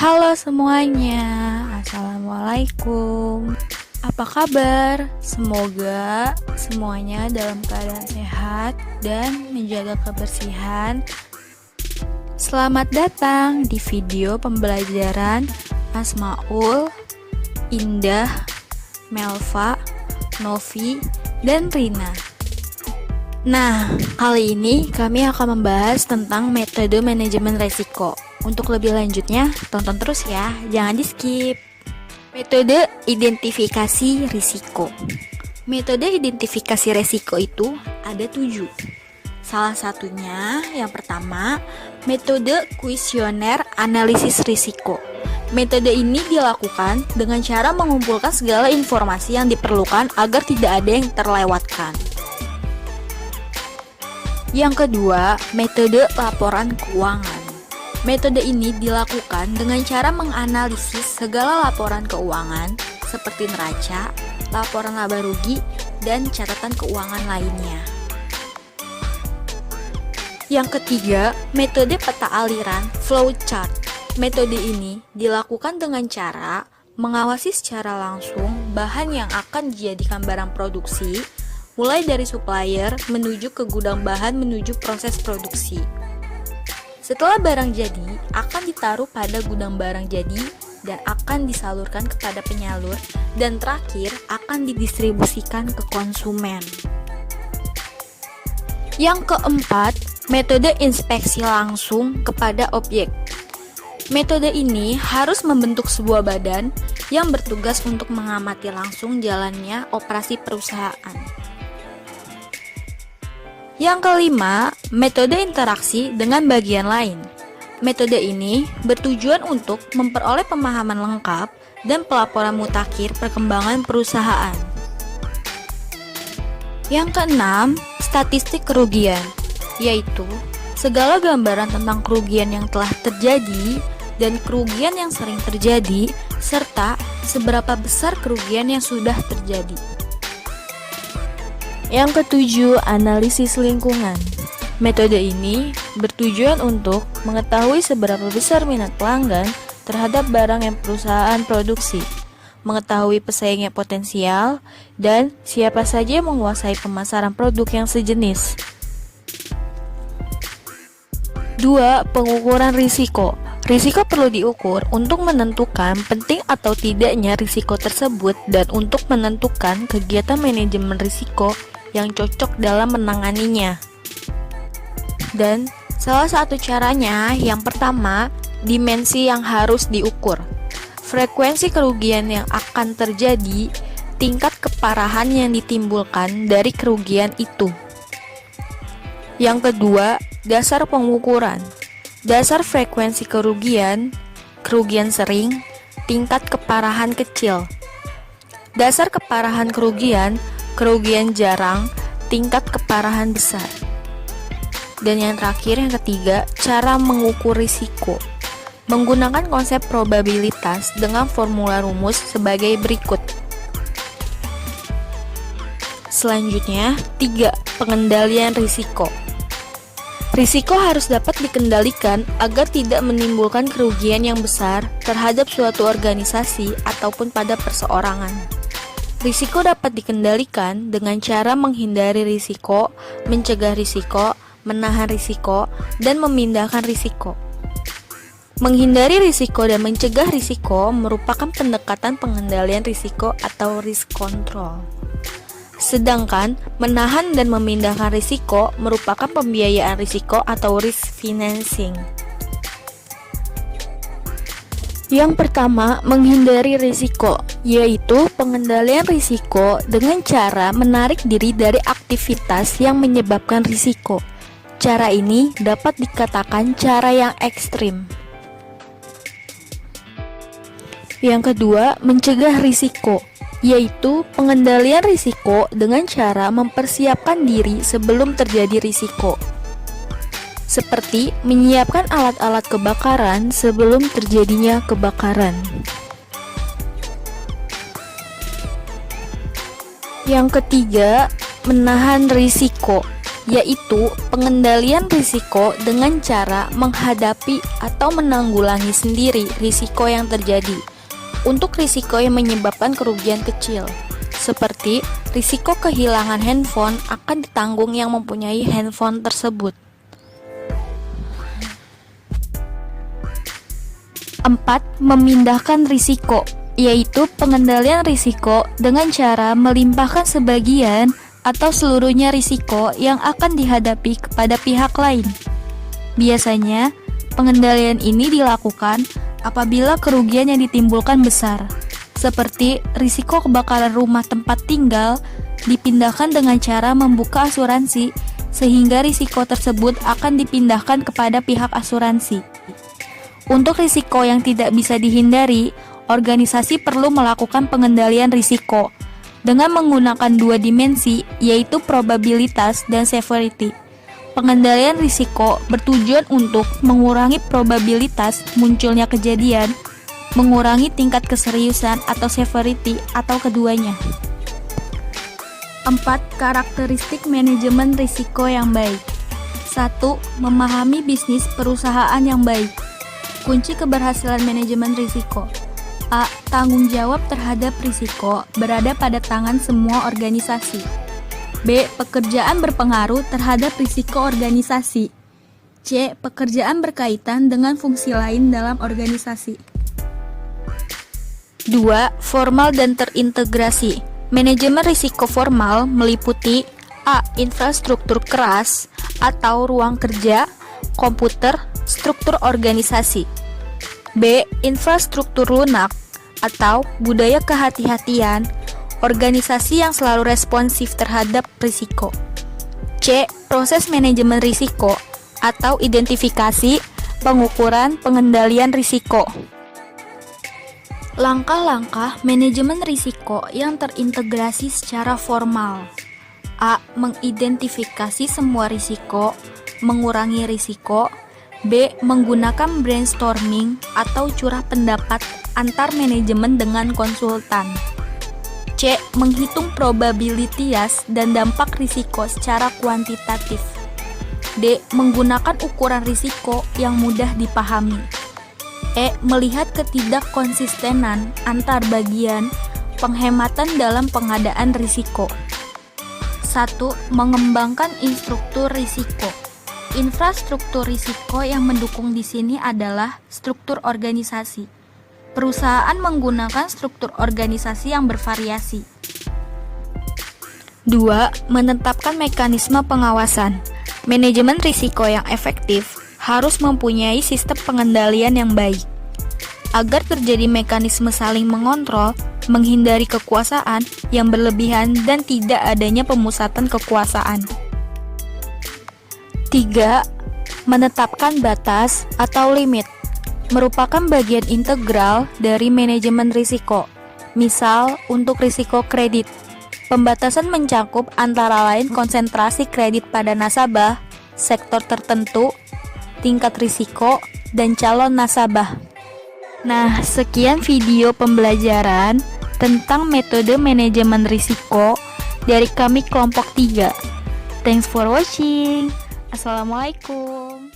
Halo semuanya, Assalamualaikum. Apa kabar? Semoga semuanya dalam keadaan sehat dan menjaga kebersihan. Selamat datang di video pembelajaran Asmaul, Indah, Melva, Novi, dan Rina. Nah, kali ini kami akan membahas tentang metode manajemen resiko. Untuk lebih lanjutnya, tonton terus ya, jangan di-skip. Metode identifikasi risiko. Metode identifikasi risiko itu ada 7. Salah satunya, yang pertama, metode kuesioner analisis risiko. Metode ini dilakukan dengan cara mengumpulkan segala informasi yang diperlukan agar tidak ada yang terlewatkan. Yang kedua, metode laporan keuangan. Metode ini dilakukan dengan cara menganalisis segala laporan keuangan seperti neraca, laporan laba rugi, dan catatan keuangan lainnya. Yang ketiga, metode peta aliran flowchart. Metode ini dilakukan dengan cara mengawasi secara langsung bahan yang akan dijadikan barang produksi, mulai dari supplier menuju ke gudang bahan menuju proses produksi. Setelah barang jadi, akan ditaruh pada gudang barang jadi dan akan disalurkan kepada penyalur, dan terakhir akan didistribusikan ke konsumen. Yang keempat, metode inspeksi langsung kepada objek. Metode ini harus membentuk sebuah badan yang bertugas untuk mengamati langsung jalannya operasi perusahaan. Yang kelima, metode interaksi dengan bagian lain. Metode ini bertujuan untuk memperoleh pemahaman lengkap dan pelaporan mutakhir perkembangan perusahaan. Yang keenam, statistik kerugian, yaitu segala gambaran tentang kerugian yang telah terjadi dan kerugian yang sering terjadi, serta seberapa besar kerugian yang sudah terjadi. Yang ketujuh, analisis lingkungan. Metode ini bertujuan untuk mengetahui seberapa besar minat pelanggan terhadap barang yang perusahaan produksi, mengetahui pesaingnya potensial, dan siapa saja yang menguasai pemasaran produk yang sejenis. 2. Pengukuran risiko. Risiko perlu diukur untuk menentukan penting atau tidaknya risiko tersebut dan untuk menentukan kegiatan manajemen risiko yang cocok dalam menanganinya. Dan salah satu caranya, yang pertama, dimensi yang harus diukur. Frekuensi kerugian yang akan terjadi, tingkat keparahan yang ditimbulkan dari kerugian itu. Yang kedua, dasar pengukuran. Dasar frekuensi kerugian, kerugian sering, tingkat keparahan kecil. Dasar keparahan kerugian, kerugian jarang, tingkat keparahan besar. Dan yang terakhir, yang ketiga, cara mengukur risiko. Menggunakan konsep probabilitas dengan formula rumus sebagai berikut. Selanjutnya, 3. Pengendalian risiko. Risiko harus dapat dikendalikan agar tidak menimbulkan kerugian yang besar terhadap suatu organisasi ataupun pada perseorangan. Risiko dapat dikendalikan dengan cara menghindari risiko, mencegah risiko, menahan risiko, dan memindahkan risiko. Menghindari risiko dan mencegah risiko merupakan pendekatan pengendalian risiko atau risk control. Sedangkan menahan dan memindahkan risiko merupakan pembiayaan risiko atau risk financing. Yang pertama, menghindari risiko, yaitu pengendalian risiko dengan cara menarik diri dari aktivitas yang menyebabkan risiko. Cara ini dapat dikatakan cara yang ekstrim. Yang kedua, mencegah risiko, yaitu pengendalian risiko dengan cara mempersiapkan diri sebelum terjadi risiko. Seperti menyiapkan alat-alat kebakaran sebelum terjadinya kebakaran. Yang ketiga, menahan risiko, yaitu pengendalian risiko dengan cara menghadapi atau menanggulangi sendiri risiko yang terjadi. Untuk risiko yang menyebabkan kerugian kecil, seperti risiko kehilangan handphone akan ditanggung yang mempunyai handphone tersebut. 4. Memindahkan risiko, yaitu pengendalian risiko dengan cara melimpahkan sebagian atau seluruhnya risiko yang akan dihadapi kepada pihak lain. Biasanya, pengendalian ini dilakukan apabila kerugian yang ditimbulkan besar, seperti risiko kebakaran rumah tempat tinggal, dipindahkan dengan cara membuka asuransi, sehingga risiko tersebut akan dipindahkan kepada pihak asuransi. Untuk risiko yang tidak bisa dihindari, organisasi perlu melakukan pengendalian risiko dengan menggunakan dua dimensi, yaitu probabilitas dan severity. Pengendalian risiko bertujuan untuk mengurangi probabilitas munculnya kejadian, mengurangi tingkat keseriusan atau severity atau keduanya. 4. Karakteristik manajemen risiko yang baik. 1. Memahami bisnis perusahaan yang baik. Kunci keberhasilan manajemen risiko. A. Tanggung jawab terhadap risiko berada pada tangan semua organisasi. B. Pekerjaan berpengaruh terhadap risiko organisasi. C. Pekerjaan berkaitan dengan fungsi lain dalam organisasi. 2. Formal dan terintegrasi. Manajemen risiko formal meliputi A. Infrastruktur keras atau ruang kerja, komputer, struktur organisasi. B. Infrastruktur lunak atau budaya kehati-hatian, organisasi yang selalu responsif terhadap risiko. C. Proses manajemen risiko atau identifikasi, pengukuran, pengendalian risiko. Langkah-langkah manajemen risiko yang terintegrasi secara formal. A. Mengidentifikasi semua risiko, mengurangi risiko. B. Menggunakan brainstorming atau curah pendapat antar manajemen dengan konsultan. C. Menghitung probabilitas dan dampak risiko secara kuantitatif. D. Menggunakan ukuran risiko yang mudah dipahami. E. Melihat ketidakkonsistenan antar bagian, penghematan dalam pengadaan risiko. 1. Mengembangkan instruktur risiko. Infrastruktur risiko yang mendukung di sini adalah struktur organisasi. Perusahaan menggunakan struktur organisasi yang bervariasi. 2. Menetapkan mekanisme pengawasan. Manajemen risiko yang efektif harus mempunyai sistem pengendalian yang baik. Agar terjadi mekanisme saling mengontrol, menghindari kekuasaan yang berlebihan dan tidak adanya pemusatan kekuasaan. 3. Menetapkan batas atau limit merupakan bagian integral dari manajemen risiko. Misal, untuk risiko kredit, pembatasan mencakup antara lain konsentrasi kredit pada nasabah, sektor tertentu, tingkat risiko, dan calon nasabah. Nah, sekian video pembelajaran tentang metode manajemen risiko dari kami kelompok 3. Thanks for watching. Assalamualaikum.